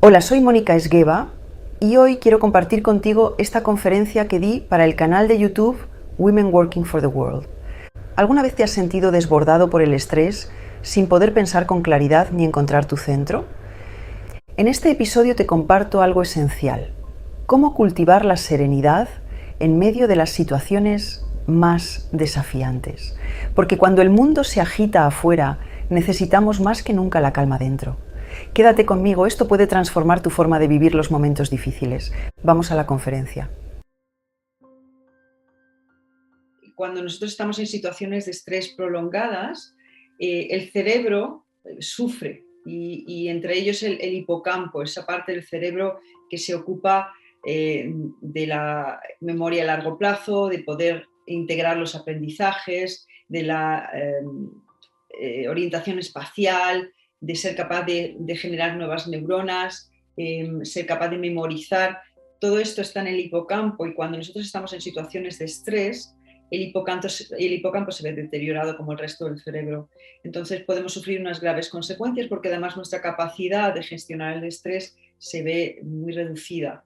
Hola, soy Mónica Esgueva y hoy quiero compartir contigo esta conferencia que di para el canal de YouTube Women Working for the World. ¿Alguna vez te has sentido desbordado por el estrés sin poder pensar con claridad ni encontrar tu centro? En este episodio te comparto algo esencial: cómo cultivar la serenidad en medio de las situaciones más desafiantes. Porque cuando el mundo se agita afuera, necesitamos más que nunca la calma dentro. Quédate conmigo, esto puede transformar tu forma de vivir los momentos difíciles. Vamos a la conferencia. Cuando nosotros estamos en situaciones de estrés prolongadas, el cerebro sufre y entre ellos el hipocampo, esa parte del cerebro que se ocupa de la memoria a largo plazo, de poder integrar los aprendizajes, de la orientación espacial, de ser capaz de generar nuevas neuronas, ser capaz de memorizar. Todo esto está en el hipocampo y cuando nosotros estamos en situaciones de estrés, el hipocampo se ve deteriorado como el resto del cerebro. Entonces podemos sufrir unas graves consecuencias porque además nuestra capacidad de gestionar el estrés se ve muy reducida.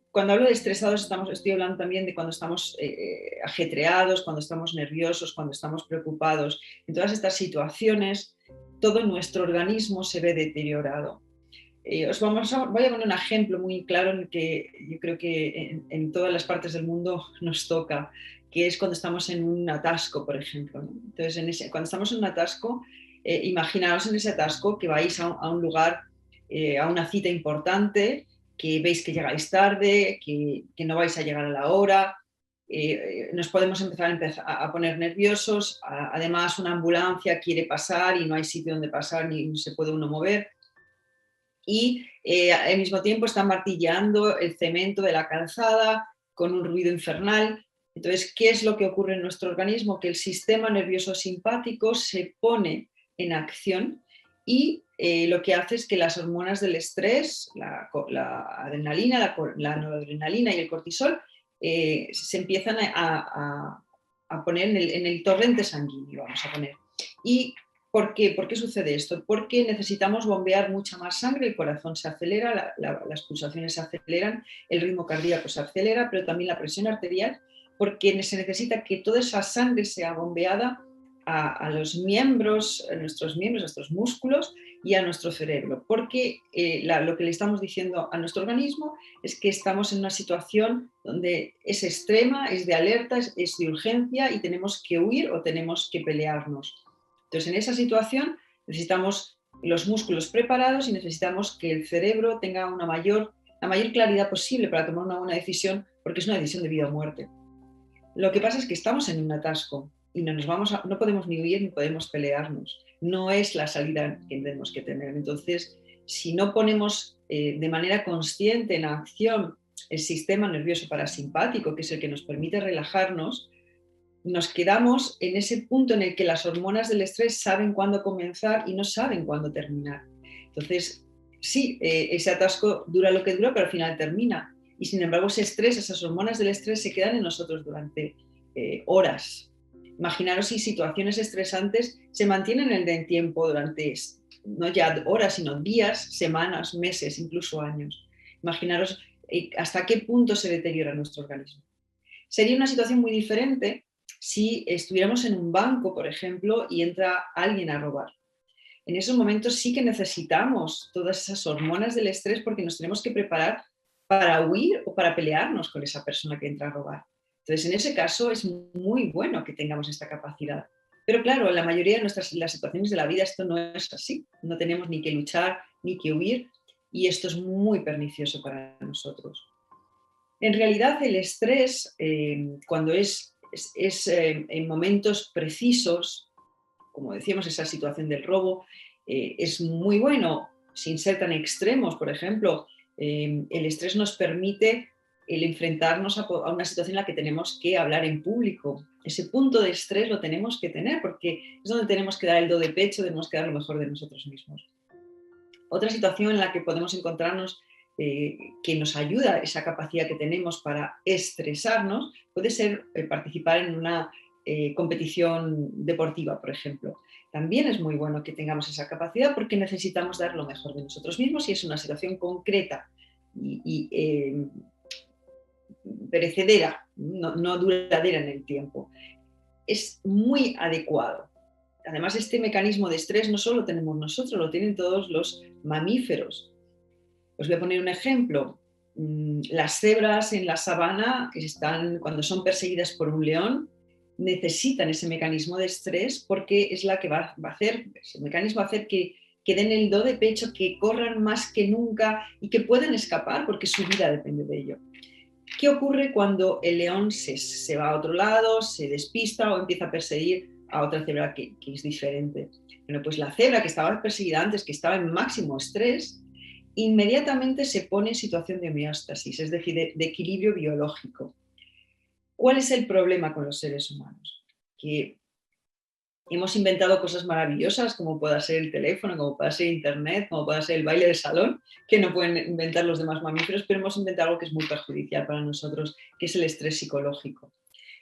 Cuando hablo de estresados estoy hablando también de cuando estamos ajetreados, cuando estamos nerviosos, cuando estamos preocupados. En todas estas situaciones todo nuestro organismo se ve deteriorado. Voy a poner un ejemplo muy claro en el que yo creo que en todas las partes del mundo nos toca, que es cuando estamos en un atasco, por ejemplo, ¿no? Entonces, cuando estamos en un atasco, imaginaos en ese atasco que vais a un lugar, a una cita importante, que veis que llegáis tarde, que no vais a llegar a la hora. Nos podemos empezar a poner nerviosos. Además, una ambulancia quiere pasar y no hay sitio donde pasar ni se puede uno mover. Y al mismo tiempo están martilleando el cemento de la calzada con un ruido infernal. Entonces, ¿qué es lo que ocurre en nuestro organismo? Que el sistema nervioso simpático se pone en acción y lo que hace es que las hormonas del estrés, la adrenalina, la noradrenalina y el cortisol, se empiezan a poner en el torrente sanguíneo, vamos a poner. ¿Y por qué? ¿Por qué sucede esto? Porque necesitamos bombear mucha más sangre, el corazón se acelera, las pulsaciones se aceleran, el ritmo cardíaco se acelera, pero también la presión arterial, porque se necesita que toda esa sangre sea bombeada a los miembros, a nuestros músculos y a nuestro cerebro, porque lo que le estamos diciendo a nuestro organismo es que estamos en una situación donde es extrema, es de alerta, es de urgencia y tenemos que huir o tenemos que pelearnos. Entonces, en esa situación necesitamos los músculos preparados y necesitamos que el cerebro tenga la mayor claridad posible para tomar una buena decisión, porque es una decisión de vida o muerte. Lo que pasa es que estamos en un atasco y no podemos ni huir ni podemos pelearnos. No es la salida que tenemos que tener. Entonces, si no ponemos de manera consciente en acción el sistema nervioso parasimpático, que es el que nos permite relajarnos, nos quedamos en ese punto en el que las hormonas del estrés saben cuándo comenzar y no saben cuándo terminar. Entonces, sí, ese atasco dura lo que dura, pero al final termina. Y sin embargo, ese estrés, esas hormonas del estrés se quedan en nosotros durante horas. Imaginaros si situaciones estresantes se mantienen en el tiempo durante no ya horas, sino días, semanas, meses, incluso años. Imaginaros hasta qué punto se deteriora nuestro organismo. Sería una situación muy diferente si estuviéramos en un banco, por ejemplo, y entra alguien a robar. En esos momentos sí que necesitamos todas esas hormonas del estrés porque nos tenemos que preparar para huir o para pelearnos con esa persona que entra a robar. Entonces, en ese caso es muy bueno que tengamos esta capacidad. Pero claro, en la mayoría de las situaciones de la vida esto no es así. No tenemos ni que luchar ni que huir y esto es muy pernicioso para nosotros. En realidad, el estrés, cuando es en momentos precisos, como decíamos, esa situación del robo, es muy bueno sin ser tan extremos. Por ejemplo, el estrés nos permite el enfrentarnos a una situación en la que tenemos que hablar en público. Ese punto de estrés lo tenemos que tener porque es donde tenemos que dar el do de pecho, tenemos que dar lo mejor de nosotros mismos. Otra situación en la que podemos encontrarnos que nos ayuda esa capacidad que tenemos para estresarnos puede ser participar en una competición deportiva, por ejemplo. También es muy bueno que tengamos esa capacidad porque necesitamos dar lo mejor de nosotros mismos y es una situación concreta y perecedera, no duradera en el tiempo. Es muy adecuado. Además, este mecanismo de estrés no solo lo tenemos nosotros, lo tienen todos los mamíferos. Os voy a poner un ejemplo. Las cebras en la sabana, cuando son perseguidas por un león, necesitan ese mecanismo de estrés porque es la que va a hacer, ese mecanismo va a hacer que den el do de pecho, que corran más que nunca y que puedan escapar porque su vida depende de ello. ¿Qué ocurre cuando el león se va a otro lado, se despista o empieza a perseguir a otra cebra que es diferente? Bueno, pues la cebra que estaba perseguida antes, que estaba en máximo estrés, inmediatamente se pone en situación de homeostasis, es decir, de equilibrio biológico. ¿Cuál es el problema con los seres humanos? Que hemos inventado cosas maravillosas, como pueda ser el teléfono, como pueda ser internet, como pueda ser el baile de salón, que no pueden inventar los demás mamíferos, pero hemos inventado algo que es muy perjudicial para nosotros, que es el estrés psicológico.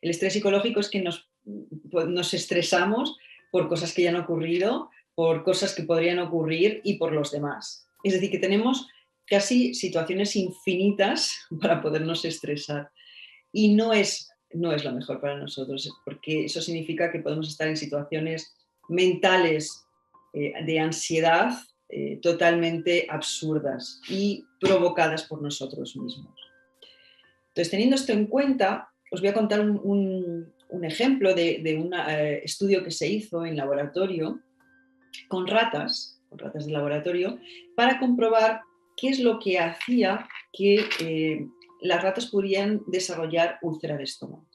El estrés psicológico es que nos estresamos por cosas que ya han ocurrido, por cosas que podrían ocurrir y por los demás. Es decir, que tenemos casi situaciones infinitas para podernos estresar. Y no es lo mejor para nosotros, porque eso significa que podemos estar en situaciones mentales de ansiedad totalmente absurdas y provocadas por nosotros mismos. Entonces, teniendo esto en cuenta, os voy a contar un ejemplo de un estudio que se hizo en laboratorio con ratas de laboratorio, para comprobar qué es lo que hacía que las ratas pudieran desarrollar úlcera de estómago.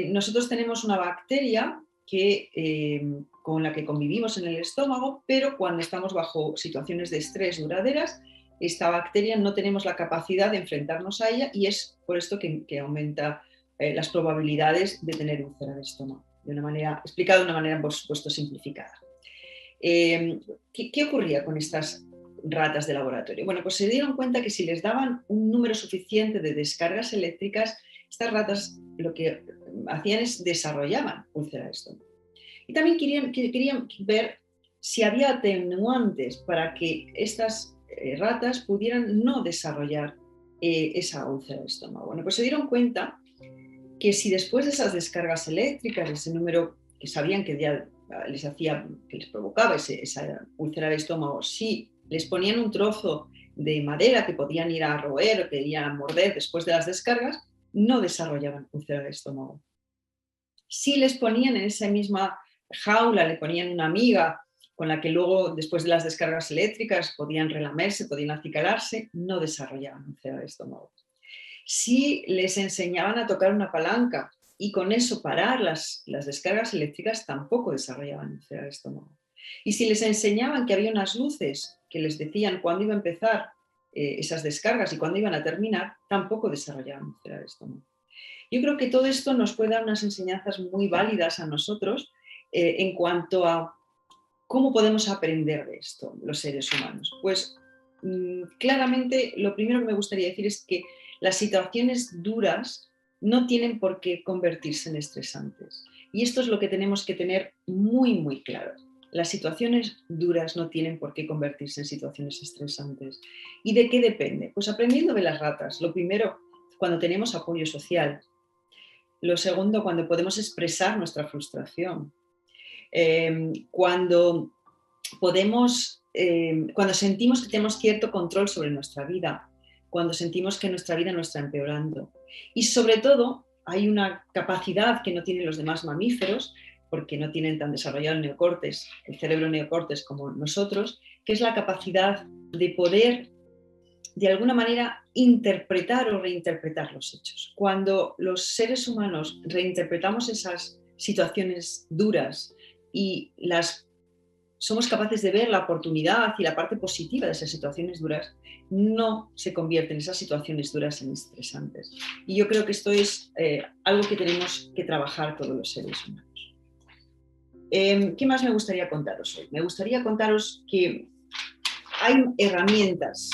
Nosotros tenemos una bacteria con la que convivimos en el estómago, pero cuando estamos bajo situaciones de estrés duraderas, esta bacteria no tenemos la capacidad de enfrentarnos a ella y es por esto que aumenta las probabilidades de tener úlcera de estómago, explicado de una manera, por supuesto, simplificada. ¿Qué ocurría con estas ratas de laboratorio? Bueno, pues se dieron cuenta que si les daban un número suficiente de descargas eléctricas, estas ratas lo que hacían es desarrollaban úlcera de estómago. Y también querían ver si había atenuantes para que estas ratas pudieran no desarrollar esa úlcera de estómago. Bueno, pues se dieron cuenta que si después de esas descargas eléctricas, ese número que sabían que ya que les provocaba esa úlcera de estómago, si les ponían un trozo de madera que podían ir a roer o que iban a morder después de las descargas, no desarrollaban úlcera de estómago. Si les ponían en esa misma jaula, le ponían una amiga con la que luego, después de las descargas eléctricas, podían relamerse, podían acicalarse, no desarrollaban úlcera de estómago. Si les enseñaban a tocar una palanca y con eso parar las descargas eléctricas, tampoco desarrollaban úlcera de estómago. Y si les enseñaban que había unas luces que les decían cuándo iba a empezar esas descargas y cuándo iban a terminar, tampoco desarrollaban úlcera de estómago. Yo creo que todo esto nos puede dar unas enseñanzas muy válidas a nosotros en cuanto a cómo podemos aprender de esto los seres humanos. Pues claramente lo primero que me gustaría decir es que las situaciones duras no tienen por qué convertirse en estresantes. Y esto es lo que tenemos que tener muy, muy claro. Las situaciones duras no tienen por qué convertirse en situaciones estresantes. ¿Y de qué depende? Pues aprendiendo de las ratas. Lo primero, cuando tenemos apoyo social. Lo segundo, cuando podemos expresar nuestra frustración. Cuando sentimos que tenemos cierto control sobre nuestra vida, cuando sentimos que nuestra vida no está empeorando. Y sobre todo, hay una capacidad que no tienen los demás mamíferos, porque no tienen tan desarrollado el cerebro neocortes como nosotros, que es la capacidad de poder, de alguna manera, interpretar o reinterpretar los hechos. Cuando los seres humanos reinterpretamos esas situaciones duras y somos capaces de ver la oportunidad y la parte positiva de esas situaciones duras, no se convierten esas situaciones duras en estresantes. Y yo creo que esto es algo que tenemos que trabajar todos los seres humanos. ¿Qué más me gustaría contaros hoy? Me gustaría contaros que hay herramientas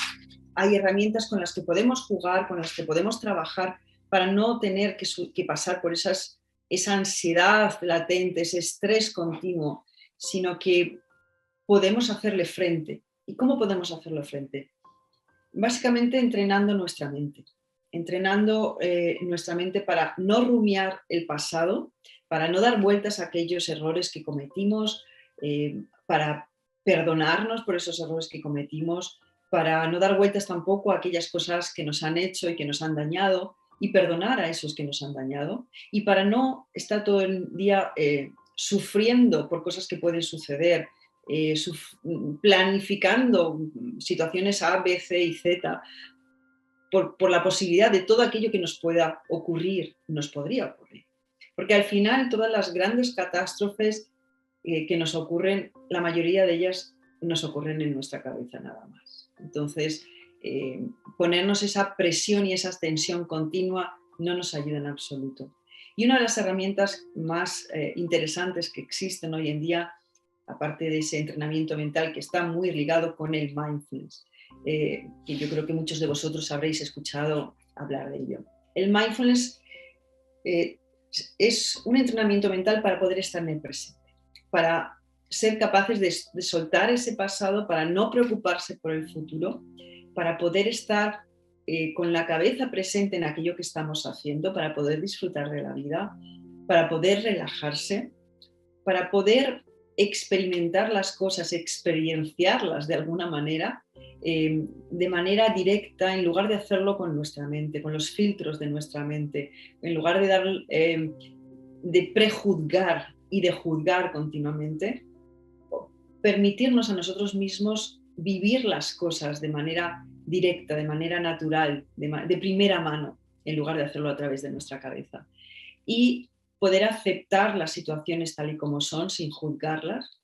con las que podemos jugar, con las que podemos trabajar para no tener que pasar por esa ansiedad latente, ese estrés continuo sino que podemos hacerle frente. ¿Y cómo podemos hacerle frente? Básicamente entrenando nuestra mente. Entrenando nuestra mente para no rumiar el pasado, para no dar vueltas a aquellos errores que cometimos, para perdonarnos por esos errores que cometimos, para no dar vueltas tampoco a aquellas cosas que nos han hecho y que nos han dañado y perdonar a esos que nos han dañado y para no estar todo el día sufriendo por cosas que pueden suceder, planificando situaciones A, B, C y Z por la posibilidad de todo aquello que nos pueda ocurrir, nos podría ocurrir. Porque al final todas las grandes catástrofes que nos ocurren, la mayoría de ellas nos ocurren en nuestra cabeza nada más. Entonces, ponernos esa presión y esa tensión continua no nos ayuda en absoluto. Y una de las herramientas más interesantes que existen hoy en día, aparte de ese entrenamiento mental que está muy ligado con el mindfulness, que yo creo que muchos de vosotros habréis escuchado hablar de ello. El mindfulness es un entrenamiento mental para poder estar en el presente, para ser capaces de soltar ese pasado, para no preocuparse por el futuro, para poder estar con la cabeza presente en aquello que estamos haciendo, para poder disfrutar de la vida, para poder relajarse, para poder experimentar las cosas, experienciarlas de alguna manera, de manera directa, en lugar de hacerlo con nuestra mente, con los filtros de nuestra mente, en lugar de prejuzgar y de juzgar continuamente, permitirnos a nosotros mismos vivir las cosas de manera directa, de manera natural, de primera mano, en lugar de hacerlo a través de nuestra cabeza. Y poder aceptar las situaciones tal y como son, sin juzgarlas,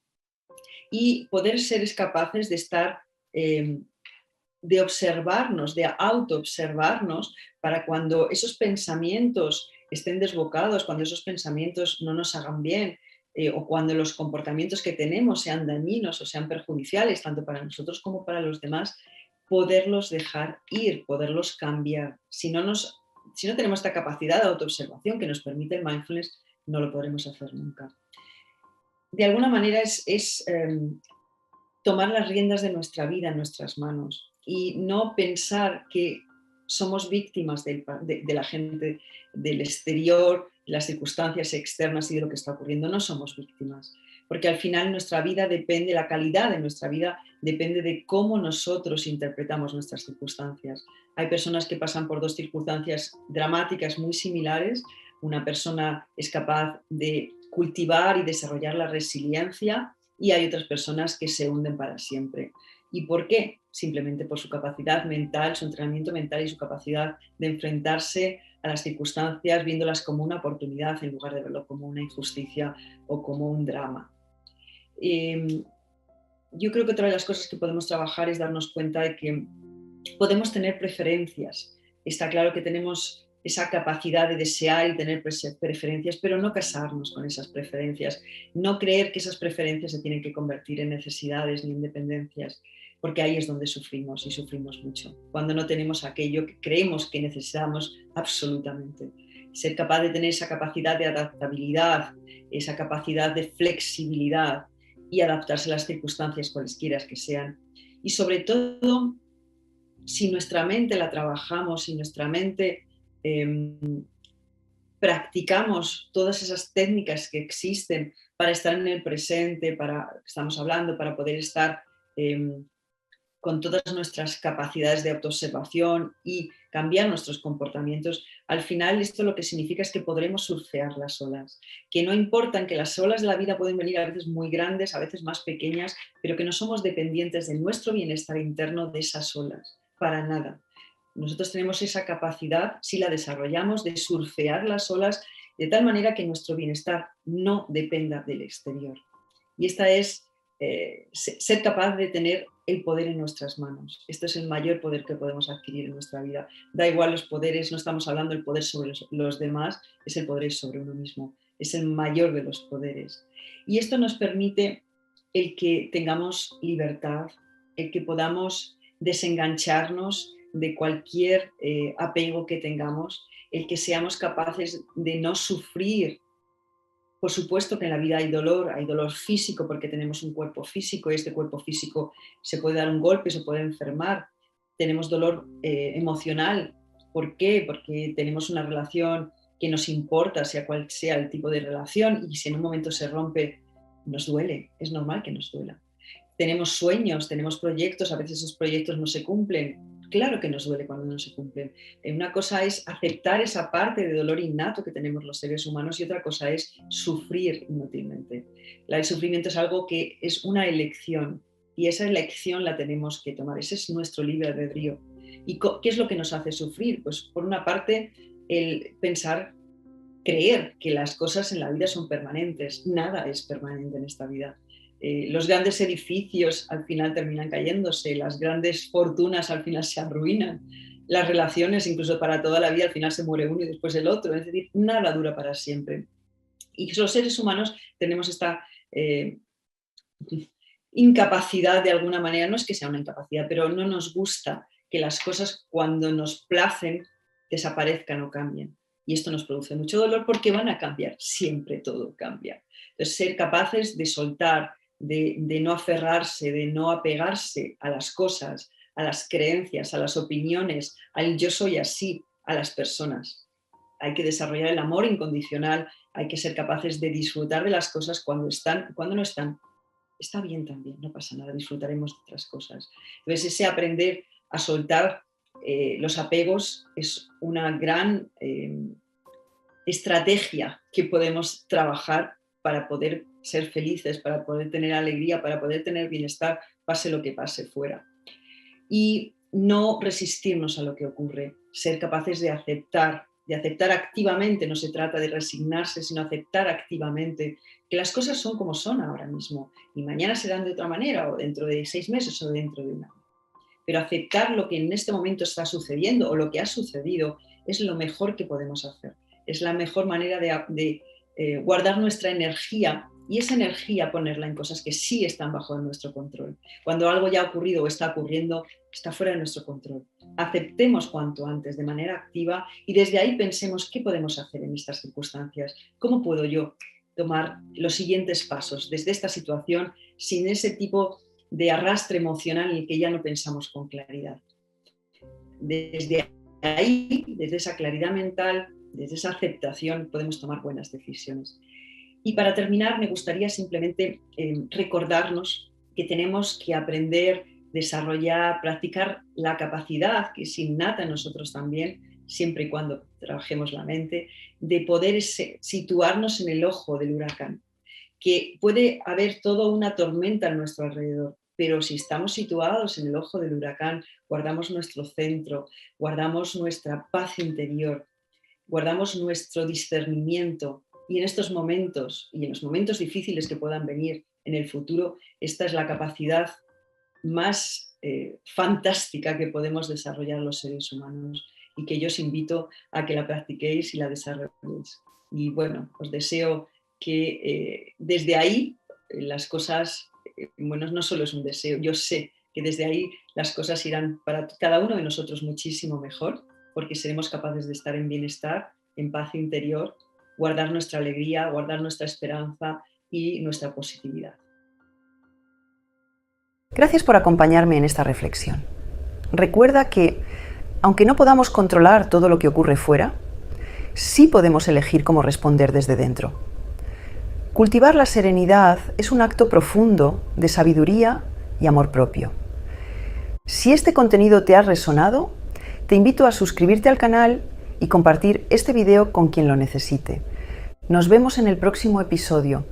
y poder ser capaces de estar, de observarnos, de autoobservarnos, para cuando esos pensamientos estén desbocados, cuando esos pensamientos no nos hagan bien, o cuando los comportamientos que tenemos sean dañinos o sean perjudiciales, tanto para nosotros como para los demás, poderlos dejar ir, poderlos cambiar. Si no tenemos esta capacidad de autoobservación que nos permite el mindfulness, no lo podremos hacer nunca. De alguna manera es tomar las riendas de nuestra vida en nuestras manos y no pensar que somos víctimas de la gente del exterior, de las circunstancias externas y de lo que está ocurriendo. No somos víctimas, porque al final nuestra vida depende, la calidad de nuestra vida depende de cómo nosotros interpretamos nuestras circunstancias. Hay personas que pasan por dos circunstancias dramáticas muy similares. Una persona es capaz de cultivar y desarrollar la resiliencia y hay otras personas que se hunden para siempre. ¿Y por qué? Simplemente por su capacidad mental, su entrenamiento mental y su capacidad de enfrentarse a las circunstancias viéndolas como una oportunidad en lugar de verlo como una injusticia o como un drama. Yo creo que otra de las cosas que podemos trabajar es darnos cuenta de que podemos tener preferencias. Está claro que tenemos esa capacidad de desear y tener preferencias, pero no casarnos con esas preferencias, no creer que esas preferencias se tienen que convertir en necesidades ni en dependencias, porque ahí es donde sufrimos y sufrimos mucho, cuando no tenemos aquello que creemos que necesitamos absolutamente. Ser capaz de tener esa capacidad de adaptabilidad, esa capacidad de flexibilidad y adaptarse a las circunstancias cualesquiera que sean. Y sobre todo, si nuestra mente la trabajamos, si nuestra mente practicamos todas esas técnicas que existen para estar en el presente, estamos hablando, para poder estar con todas nuestras capacidades de autoobservación y cambiar nuestros comportamientos, al final esto lo que significa es que podremos surfear las olas, que no importan, que las olas de la vida pueden venir a veces muy grandes, a veces más pequeñas, pero que no somos dependientes de nuestro bienestar interno de esas olas, para nada. Nosotros tenemos esa capacidad, si la desarrollamos, de surfear las olas de tal manera que nuestro bienestar no dependa del exterior. Y esta es ser capaz de tener el poder en nuestras manos. Esto es el mayor poder que podemos adquirir en nuestra vida. Da igual los poderes, no estamos hablando del poder sobre los demás, es el poder sobre uno mismo. Es el mayor de los poderes. Y esto nos permite el que tengamos libertad, el que podamos desengancharnos de cualquier apego que tengamos, el que seamos capaces de no sufrir Por supuesto que en la vida hay dolor físico porque tenemos un cuerpo físico y este cuerpo físico se puede dar un golpe, se puede enfermar. Tenemos dolor emocional. ¿Por qué? Porque tenemos una relación que nos importa, sea cual sea el tipo de relación, y si en un momento se rompe, nos duele, es normal que nos duela. Tenemos sueños, tenemos proyectos, a veces esos proyectos no se cumplen. Claro que nos duele cuando no se cumplen. Una cosa es aceptar esa parte de dolor innato que tenemos los seres humanos y otra cosa es sufrir inútilmente. El sufrimiento es algo que es una elección y esa elección la tenemos que tomar. Ese es nuestro libre albedrío. ¿Y qué es lo que nos hace sufrir? Pues por una parte el pensar, creer que las cosas en la vida son permanentes. Nada es permanente en esta vida. Los grandes edificios al final terminan cayéndose, las grandes fortunas al final se arruinan, las relaciones incluso para toda la vida al final se muere uno y después el otro, es decir, nada dura para siempre. Y los seres humanos tenemos esta incapacidad de alguna manera, no es que sea una incapacidad, pero no nos gusta que las cosas cuando nos placen desaparezcan o cambien. Y esto nos produce mucho dolor porque van a cambiar, siempre todo cambia. Entonces, ser capaces de soltar, de no aferrarse, de no apegarse a las cosas, a las creencias, a las opiniones, al yo soy así, a las personas. Hay que desarrollar el amor incondicional, hay que ser capaces de disfrutar de las cosas cuando están y cuando no están. Está bien también, no pasa nada, disfrutaremos de otras cosas. Entonces, ese aprender a soltar los apegos es una gran estrategia que podemos trabajar para poder ser felices, para poder tener alegría, para poder tener bienestar, pase lo que pase fuera. Y no resistirnos a lo que ocurre, ser capaces de aceptar activamente, no se trata de resignarse, sino aceptar activamente que las cosas son como son ahora mismo y mañana serán de otra manera o dentro de 6 meses o dentro de un año. Pero aceptar lo que en este momento está sucediendo o lo que ha sucedido es lo mejor que podemos hacer. Es la mejor manera de guardar nuestra energía y esa energía ponerla en cosas que sí están bajo nuestro control. Cuando algo ya ha ocurrido o está ocurriendo, está fuera de nuestro control. Aceptemos cuanto antes de manera activa y desde ahí pensemos qué podemos hacer en estas circunstancias. ¿Cómo puedo yo tomar los siguientes pasos desde esta situación sin ese tipo de arrastre emocional en el que ya no pensamos con claridad? Desde ahí, desde esa claridad mental, desde esa aceptación, podemos tomar buenas decisiones. Y para terminar, me gustaría simplemente recordarnos que tenemos que aprender, desarrollar, practicar la capacidad, que es innata en nosotros también, siempre y cuando trabajemos la mente, de poder situarnos en el ojo del huracán. Que puede haber toda una tormenta a nuestro alrededor, pero si estamos situados en el ojo del huracán, guardamos nuestro centro, guardamos nuestra paz interior, guardamos nuestro discernimiento y en estos momentos y en los momentos difíciles que puedan venir en el futuro, esta es la capacidad más fantástica que podemos desarrollar los seres humanos y que yo os invito a que la practiquéis y la desarrolléis. Y bueno, os deseo que desde ahí las cosas, bueno, no solo es un deseo, yo sé que desde ahí las cosas irán para cada uno de nosotros muchísimo mejor, porque seremos capaces de estar en bienestar, en paz interior, guardar nuestra alegría, guardar nuestra esperanza y nuestra positividad. Gracias por acompañarme en esta reflexión. Recuerda que, aunque no podamos controlar todo lo que ocurre fuera, sí podemos elegir cómo responder desde dentro. Cultivar la serenidad es un acto profundo de sabiduría y amor propio. Si este contenido te ha resonado, te invito a suscribirte al canal y compartir este video con quien lo necesite. Nos vemos en el próximo episodio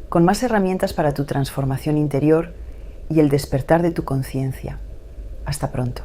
con más herramientas para tu transformación interior y el despertar de tu conciencia. Hasta pronto.